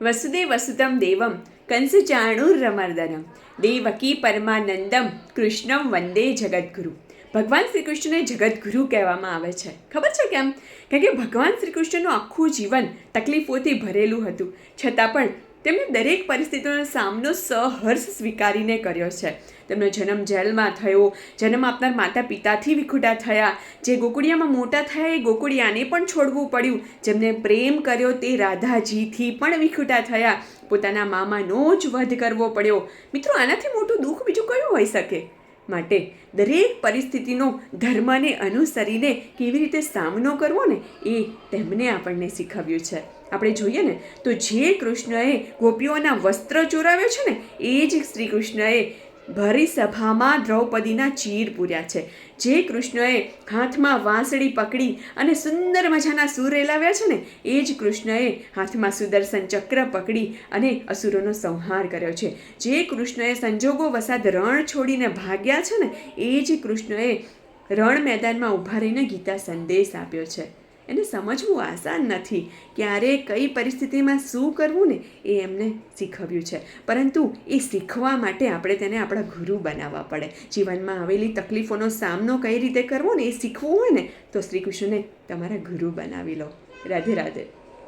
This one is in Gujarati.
વસુદેવ વસુતમ દેવમ કંસચાણુરમર્દનમ દેવકી પરમાનંદમ કૃષ્ણમ વંદે જગદગુરુ. ભગવાન શ્રી કૃષ્ણને જગદગુરુ કહેવામાં આવે છે. ખબર છે કેમ? કારણ કે ભગવાન શ્રી કૃષ્ણનું આખું જીવન તકલીફોથી ભરેલું હતું, છતાં પણ તેમણે દરેક પરિસ્થિતિનો સામનો સહર્ષ સ્વીકારીને કર્યો છે. તેમનો જન્મ જેલમાં થયો, જન્મ આપનાર માતા પિતાથી વિખૂટા થયા, જે ગોકુળિયામાં મોટા થયા એ ગોકુળિયાને પણ છોડવું પડ્યું, જેમને પ્રેમ કર્યો તે રાધાજીથી પણ વિખૂટા થયા, પોતાના મામાનો જ વધ કરવો પડ્યો. મિત્રો, આનાથી મોટું દુઃખ બીજું કયું હોઈ શકે? માટે દરેક પરિસ્થિતિનો ધર્મને અનુસરીને કેવી રીતે સામનો કરવો ને એ તેમને આપણને શીખવ્યું છે. આપણે જોઈએ ને તો જે કૃષ્ણએ ગોપીઓના વસ્ત્ર ચોરાવ્યો છે ને એ જ શ્રી કૃષ્ણએ ભરી સભામાં દ્રૌપદીના ચીર પૂર્યા છે. જે કૃષ્ણએ હાથમાં વાંસળી પકડી અને સુંદર મજાના સૂર રેલાવ્યા છે ને એ જ કૃષ્ણએ હાથમાં સુદર્શન ચક્ર પકડી અને અસુરોનો સંહાર કર્યો છે. જે કૃષ્ણએ સંજોગો વસાદ રણ છોડીને ભાગ્યા છે ને એ જ કૃષ્ણએ રણ મેદાનમાં ઊભા રહીને ગીતા સંદેશ આપ્યો છે. એને સમજવું આસાન નથી. ક્યારે કઈ પરિસ્થિતિમાં શું કરવું ને એ એમને શીખવ્યું છે, પરંતુ એ શીખવા માટે આપણે તેને આપણા ગુરુ બનાવવા પડે. જીવનમાં આવેલી તકલીફોનો સામનો કઈ રીતે કરવો ને એ શીખવું હોય ને તો શ્રી કૃષ્ણને તમારા ગુરુ બનાવી લો. રાધે રાધે.